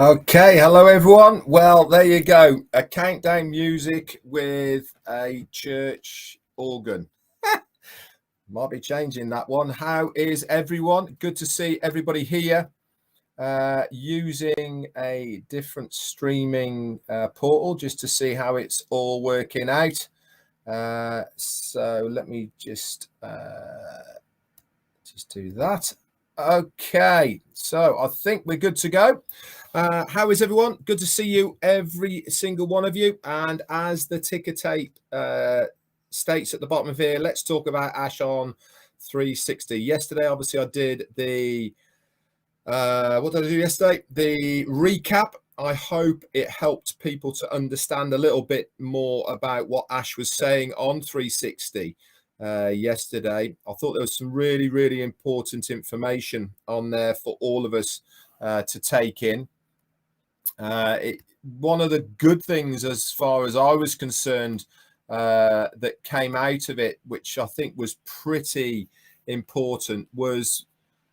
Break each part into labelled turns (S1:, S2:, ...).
S1: Okay, hello everyone. Well, there you go. A countdown music with a church organ. Might be changing that one. How is everyone? Good to see everybody here using a different streaming portal just to see how it's all working out. So let me just do that. Okay, so I think we're good to go. How is everyone? Good to see you, every single one of you. And as the ticker tape states at the bottom of here, let's talk about Ash on 360. Yesterday, obviously, I did the what did I do yesterday? The recap. I hope it helped people to understand a little bit more about what Ash was saying on 360 yesterday. I thought there was some really, really important information on there for all of us to take in. One of the good things, as far as I was concerned, that came out of it, which I think was pretty important, was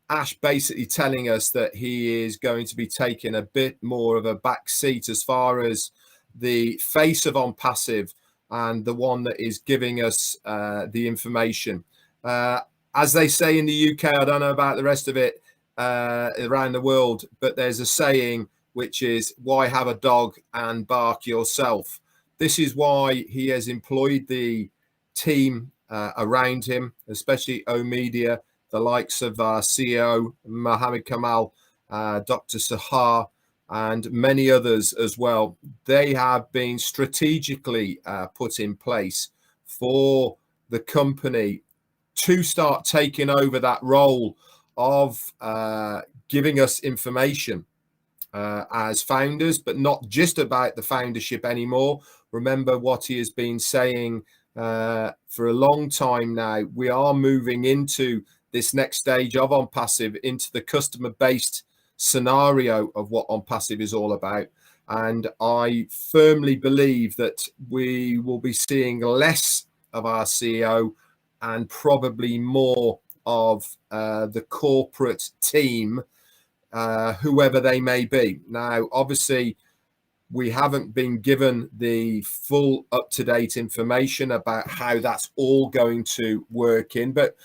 S1: Ash basically telling us that he is going to be taking a bit more of a back seat as far as the face of Onpassive and the one that is giving us the information. As they say in the UK, I don't know about the rest of it around the world, but there's a saying which is, why have a dog and bark yourself? This is why he has employed the team around him, especially O Media, the likes of our CEO, Mohammed Kamal, Dr. Sahar, and many others as well. They have been strategically put in place for the company to start taking over that role of giving us information as founders, but not just about the foundership anymore. Remember what he has been saying for a long time now. We are moving into this next stage of Onpassive, into the customer-based scenario of what Onpassive is all about. And I firmly believe that we will be seeing less of our CEO and probably more of the corporate team, whoever they may be. Now, obviously, we haven't been given the full up-to-date information about how that's all going to work in, but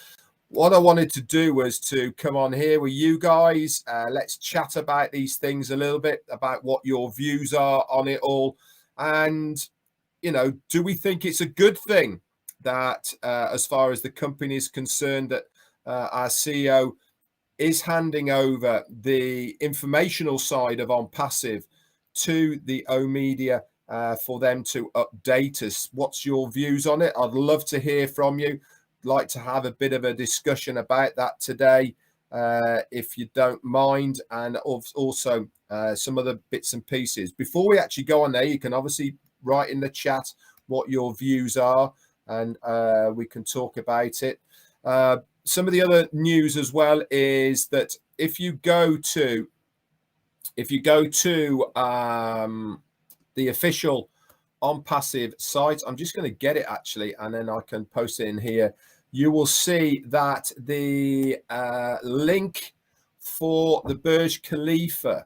S1: what I wanted to do was to come on here with you guys. Let's chat about these things a little bit, about what your views are on it all. And, you know, do we think it's a good thing that as far as the company is concerned, that our CEO is handing over the informational side of Onpassive to the O Media for them to update us? What's your views on it? I'd love to hear from you. Like to have a bit of a discussion about that today, if you don't mind, and also some other bits and pieces. Before we actually go on there, you can obviously write in the chat what your views are, and we can talk about it. Some of the other news as well is that if you go to the official Onpassive site, I'm just going to get it actually, and then I can post it in here. You will see that the link for the Burj Khalifa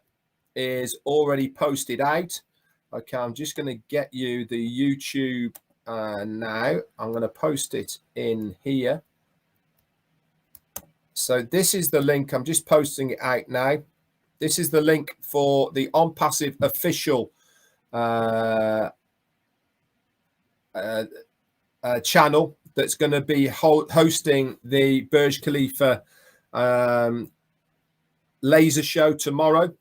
S1: is already posted out. Okay, I'm just going to get you the YouTube now. I'm going to post it in here. So this is the link. I'm just posting it out now. This is the link for the Onpassive official channel that's going to be hosting the Burj Khalifa laser show tomorrow.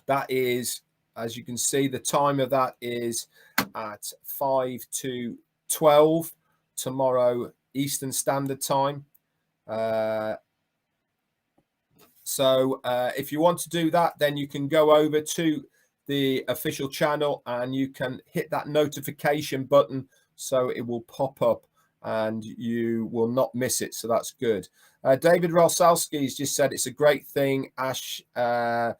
S1: That is, as you can see, the time of that is at 5 to 12 tomorrow Eastern Standard Time. So if you want to do that, then you can go over to the official channel and you can hit that notification button so it will pop up and you will not miss it. So that's good. David Rolsalski has just said it's a great thing, Ash, and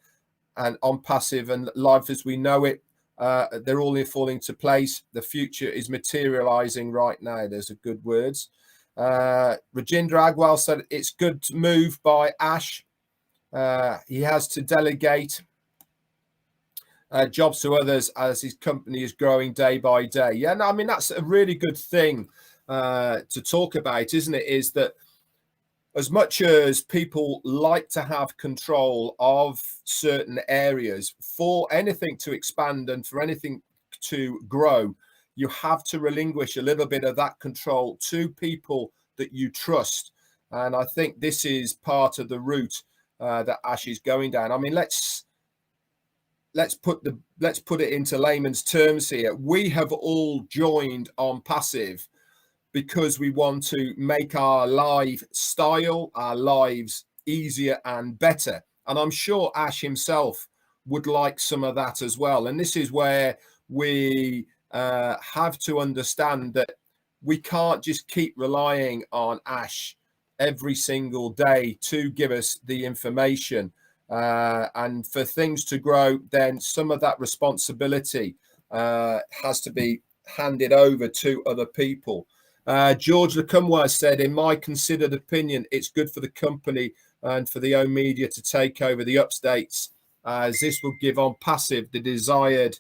S1: Onpassive and life as we know it. They're all falling into place. The future is materializing right now. There's a good words. Rajendra Agwal said it's good move by Ash. He has to delegate. jobs to others as his company is growing day by day. Yeah, no, I mean, that's a really good thing to talk about, isn't it? Is that as much as people like to have control of certain areas, for anything to expand and for anything to grow, you have to relinquish a little bit of that control to people that you trust. And I think this is part of the route that Ash is going down. I mean, let's put it into layman's terms here. We have all joined Onpassive because we want to make our lifestyle, our lives easier and better. And I'm sure Ash himself would like some of that as well. And this is where we have to understand that we can't just keep relying on Ash every single day to give us the information. And for things to grow, then some of that responsibility has to be handed over to other people. George Lacumwa said, in my considered opinion, it's good for the company and for the own media to take over the updates, as this will give Onpassive the desired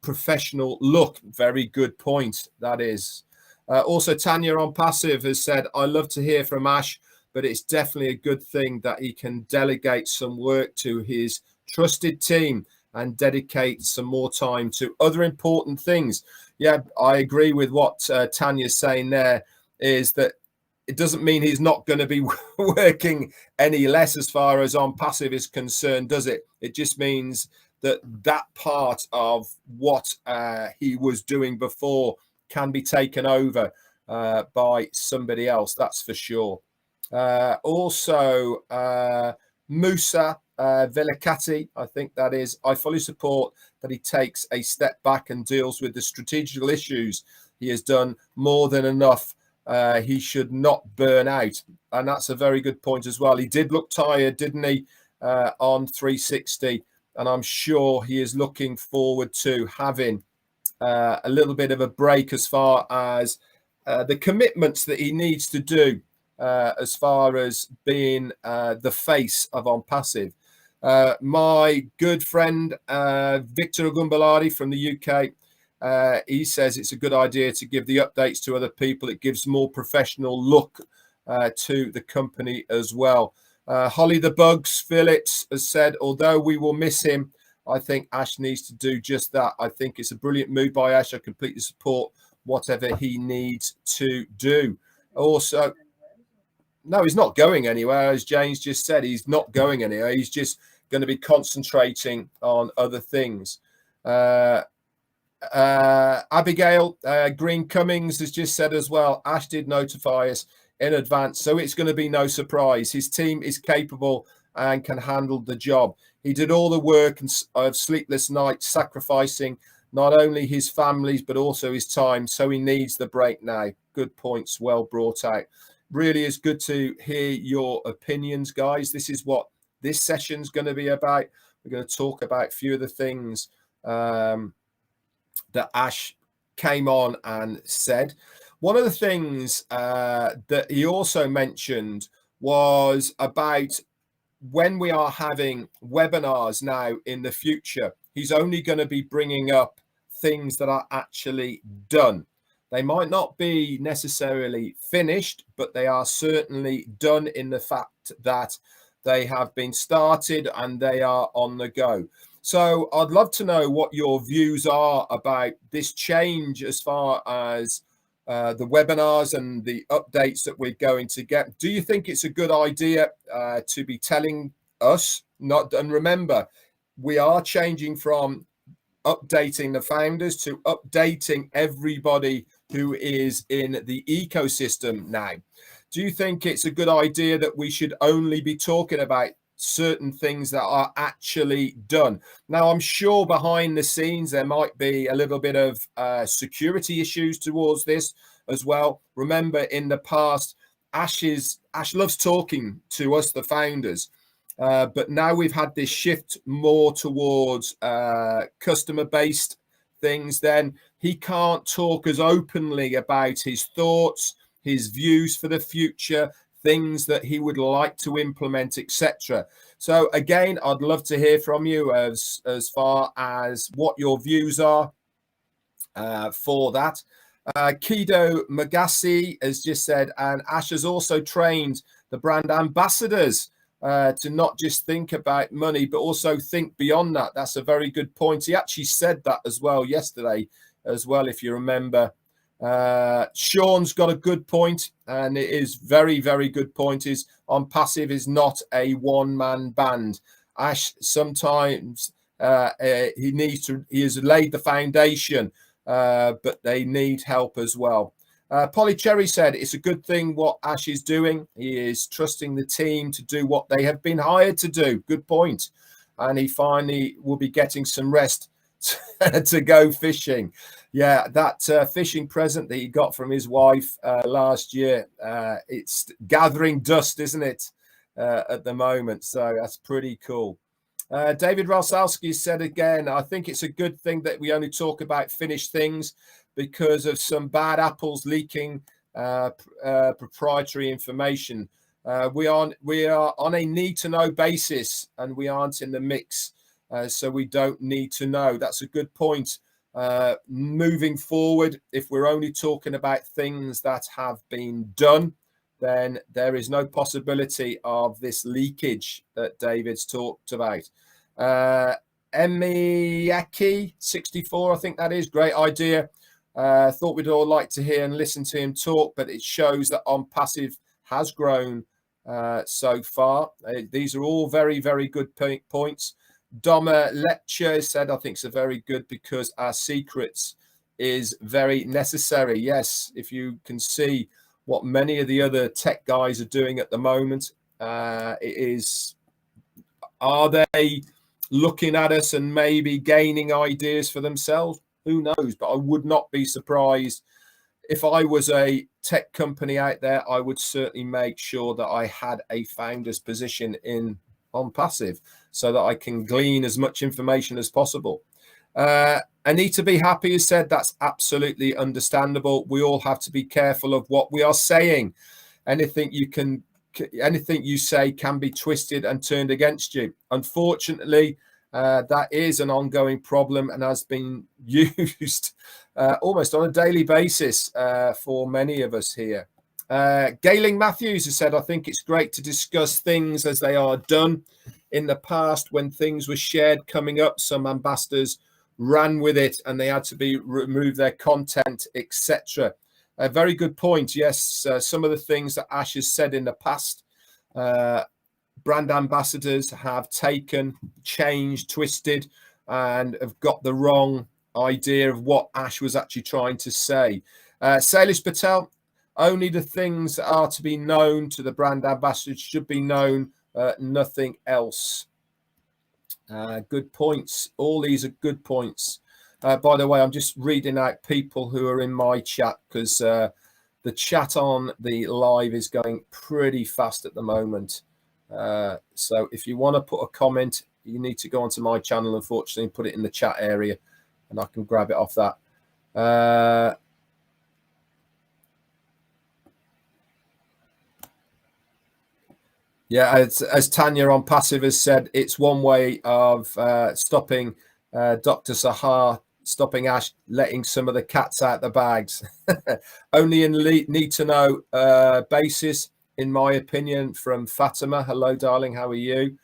S1: professional look. Very good point, that is. Also, Tanya Onpassive has said, I love to hear from Ash, but it's definitely a good thing that he can delegate some work to his trusted team and dedicate some more time to other important things. Yeah, I agree with what Tanya's saying there, is that it doesn't mean he's not going to be working any less as far as Onpassive is concerned, does it? It just means that that part of what he was doing before can be taken over by somebody else, that's for sure. Also, Musa Velikati, I think that is, I fully support that he takes a step back and deals with the strategical issues. He has done more than enough. He should not burn out. And that's a very good point as well. He did look tired, didn't he, on 360? And I'm sure he is looking forward to having a little bit of a break as far as the commitments that he needs to do as far as being the face of Onpassive. My good friend Victor Ogumbalari from the UK, he says it's a good idea to give the updates to other people. It gives more professional look to the company as well. Holly the Bugs Phillips has said, although we will miss him, I think Ash needs to do just that. I think it's a brilliant move by Ash. I completely support whatever he needs to do. Also, no, he's not going anywhere. As James just said, he's not going anywhere. He's just going to be concentrating on other things. Abigail Green Cummings has just said as well, Ash did notify us in advance, so it's going to be no surprise. His team is capable and can handle the job. He did all the work of sleepless nights, sacrificing not only his families but also his time, so he needs the break now. Good points, well brought out. Really is good to hear your opinions, guys. This is what this session's going to be about. We're going to talk about a few of the things that Ash came on and said. One of the things that he also mentioned was about when we are having webinars now in the future, he's only going to be bringing up things that are actually done. They might not be necessarily finished, but they are certainly done in the fact that they have been started and they are on the go. So I'd love to know what your views are about this change as far as the webinars and the updates that we're going to get. Do you think it's a good idea to be telling us, and remember, we are changing from updating the founders to updating everybody who is in the ecosystem now. Do you think it's a good idea that we should only be talking about certain things that are actually done? Now, I'm sure behind the scenes there might be a little bit of security issues towards this as well. Remember, in the past, Ash loves talking to us, the founders, but now we've had this shift more towards customer-based things. Then he can't talk as openly about his thoughts, his views for the future, things that he would like to implement, etc. So again, I'd love to hear from you as far as what your views are for that. Kido Magassi has just said, and Ash has also trained the brand ambassadors to not just think about money, but also think beyond that. That's a very good point. He actually said that as well yesterday, as well, if you remember. Sean's got a good point, and it is very, very good point. Is Onpassive is not a one-man band. Ash sometimes he has laid the foundation, but they need help as well. Polly Cherry said it's a good thing what Ash is doing. He is trusting the team to do what they have been hired to do. Good point. And he finally will be getting some rest to go fishing. Yeah, that fishing present that he got from his wife last year, it's gathering dust, isn't it, at the moment? So that's pretty cool. David Ralsowski said again, I think it's a good thing that we only talk about finished things because of some bad apples leaking proprietary information. We are on a need-to-know basis, and we aren't in the mix, so we don't need to know. That's a good point. Moving forward, if we're only talking about things that have been done, then there is no possibility of this leakage that David's talked about. Emiyaki 64, I think that is, great idea. Thought we'd all like to hear and listen to him talk, but it shows that Onpassive has grown so far. These are all very, very good points. Doma Lecture said, I think it's a very good, because our secrets is very necessary. Yes, if you can see what many of the other tech guys are doing at the moment, it is, are they looking at us and maybe gaining ideas for themselves? Who knows? But I would not be surprised if I was a tech company out there. I would certainly make sure that I had a founder's position in Onpassive so that I can glean as much information as possible. Anita Be Happy has said that's absolutely understandable. We all have to be careful of what we are saying. Anything you say can be twisted and turned against you. Unfortunately, that is an ongoing problem and has been used almost on a daily basis for many of us here. Gayling Matthews has said, I think it's great to discuss things as they are done. In the past, when things were shared coming up, some ambassadors ran with it and they had to remove their content, etc. A very good point. Yes, some of the things that Ash has said in the past, brand ambassadors have taken, changed, twisted, and have got the wrong idea of what Ash was actually trying to say. Salish Patel, only the things that are to be known to the brand ambassadors should be known, nothing else. Good points. All these are good points. By the way, I'm just reading out people who are in my chat, because the chat on the live is going pretty fast at the moment. So if you want to put a comment, you need to go onto my channel, unfortunately, and put it in the chat area, and I can grab it off that. Yeah, as Tanya Onpassive has said, it's one way of stopping Dr. Sahar, stopping Ash, letting some of the cats out the bags. Only in need-to-know basis, in my opinion, from Fatima. Hello, darling. How are you?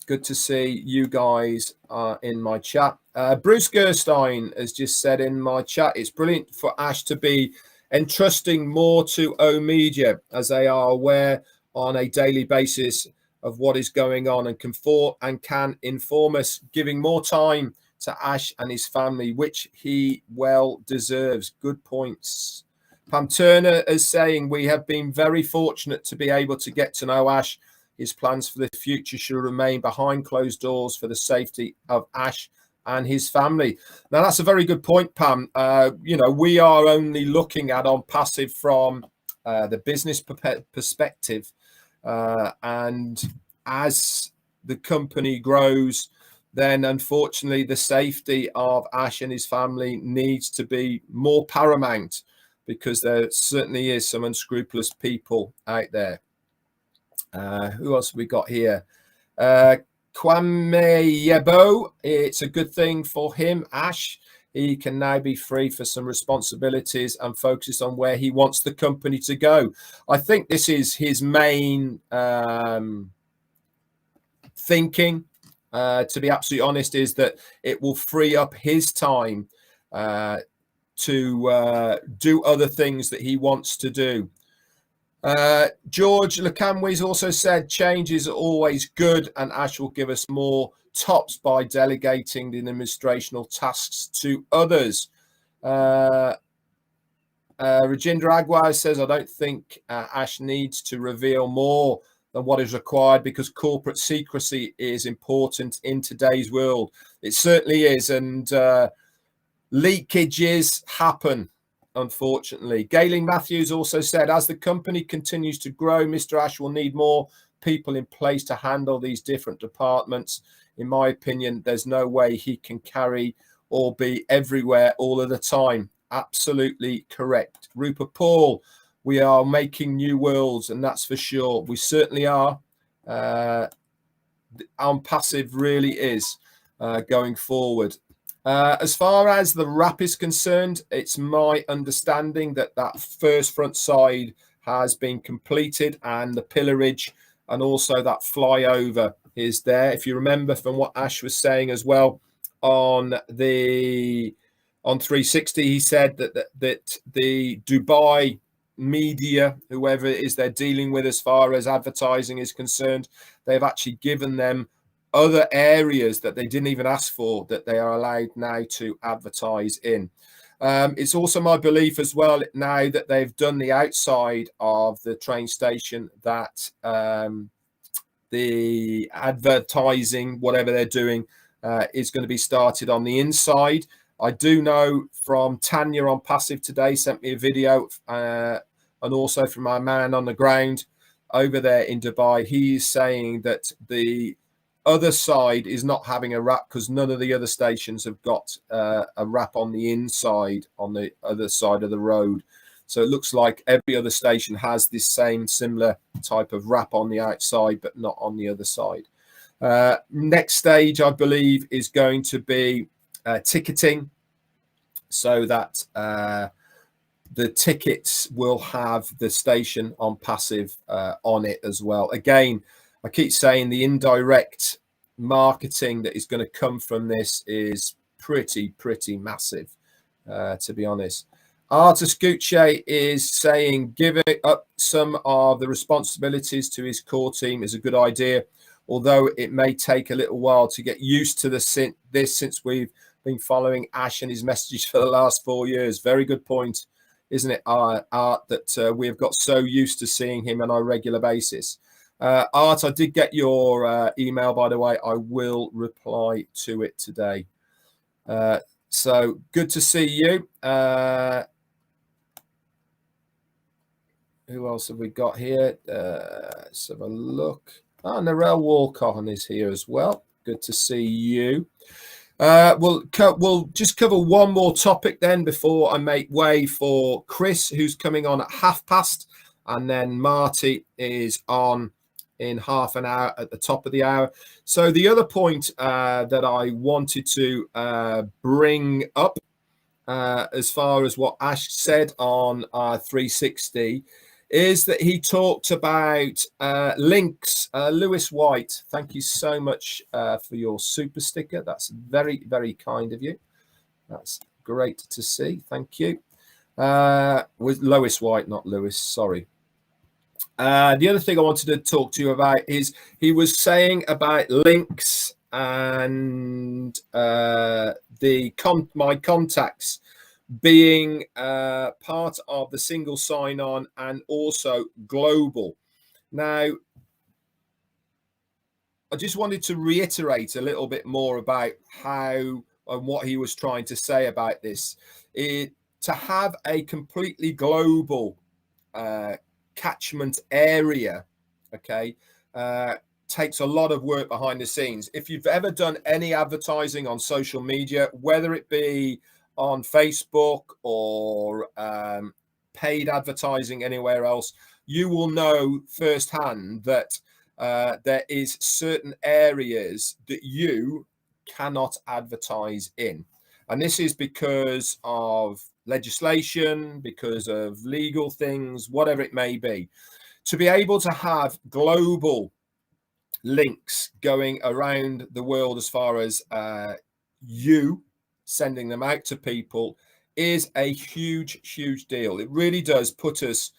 S1: Good to see you guys in my chat. Bruce Gerstein has just said in my chat, it's brilliant for Ash to be entrusting more to O Media, as they are aware on a daily basis of what is going on and can inform us, giving more time to Ash and his family, which he well deserves. Good points. Pam Turner is saying, we have been very fortunate to be able to get to know Ash. His plans for the future should remain behind closed doors for the safety of Ash and his family. Now, that's a very good point, Pam. We are only looking at Onpassive from the business perspective. And as the company grows, then unfortunately the safety of Ash and his family needs to be more paramount. because there certainly is some unscrupulous people out there. Who else have we got here? Kwame Yebo. It's a good thing for him, Ash. He can now be free for some responsibilities and focus on where he wants the company to go. I think this is his main thinking, to be absolutely honest, is that it will free up his time to do other things that he wants to do. George Lecamway's also said change is always good, and Ash will give us more tops by delegating the administrational tasks to others. Rajendra Agwai says, I don't think Ash needs to reveal more than what is required because corporate secrecy is important in today's world. It certainly is, and leakages happen, unfortunately. Gayleen Matthews also said, as the company continues to grow, Mr. Ash will need more people in place to handle these different departments. In my opinion, there's no way he can carry or be everywhere all of the time. Absolutely correct. Rupert Paul, we are making new worlds, and that's for sure. We certainly are. Onpassive really is going forward. As far as the wrap is concerned, it's my understanding that that first front side has been completed, and the pillarage and also that flyover is there. If you remember from what Ash was saying as well on 360, he said that the Dubai media, whoever it is they're dealing with as far as advertising is concerned, they've actually given them other areas that they didn't even ask for that they are allowed now to advertise in. It's also my belief as well now that they've done the outside of the train station that the advertising, whatever they're doing, is going to be started on the inside. I do know from Tanya Onpassive today, sent me a video, and also from my man on the ground over there in Dubai. He's saying that the other side is not having a wrap because none of the other stations have got a wrap on the inside, on the other side of the road. So it looks like every other station has this same similar type of wrap on the outside, but not on the other side. Next stage, I believe, is going to be ticketing, so that the tickets will have the station Onpassive on it as well. Again, I keep saying the indirect marketing that is going to come from this is pretty massive, to be honest. Artis Gucci is saying giving up some of the responsibilities to his core team is a good idea, although it may take a little while to get used to this since we've been following Ash and his messages for the last 4 years. Very good point, isn't it, Art, that we have got so used to seeing him on a regular basis. Art, I did get your email, by the way. I will reply to it today. So good to see you. Who else have we got here? Let's have a look. Narelle Walcott is here as well. Good to see you. We'll just cover one more topic then before I make way for Chris, who's coming on at past, and then Marty is on in half an hour at the top of the hour. So the other point that I wanted to bring up as far as what Ash said on 360 is that he talked about links. Lewis White, thank you so much for your super sticker. That's very kind of you. That's great to see. Thank you. With Lois White, not Lewis, sorry. The other thing I wanted to talk to you about is he was saying about links and my contacts being part of the single sign-on and also global. Now, I just wanted to reiterate a little bit more about how and what he was trying to say about this. To have a completely global catchment area, okay, takes a lot of work behind the scenes. If you've ever done any advertising on social media, whether it be on Facebook or paid advertising anywhere else, you will know firsthand that there is certain areas that you cannot advertise in. And this is because of legislation, because of legal things, whatever it may be. To be able to have global links going around the world as far as you sending them out to people is a huge deal. It really does put us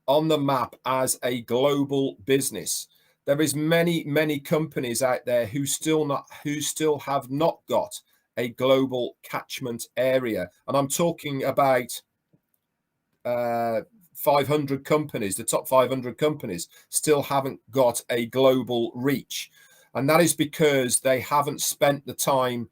S1: on the map as a global business. There is many companies out there who still have not got a global catchment area, and I'm talking about 500 companies. The top 500 companies still haven't got a global reach, and that is because they haven't spent the time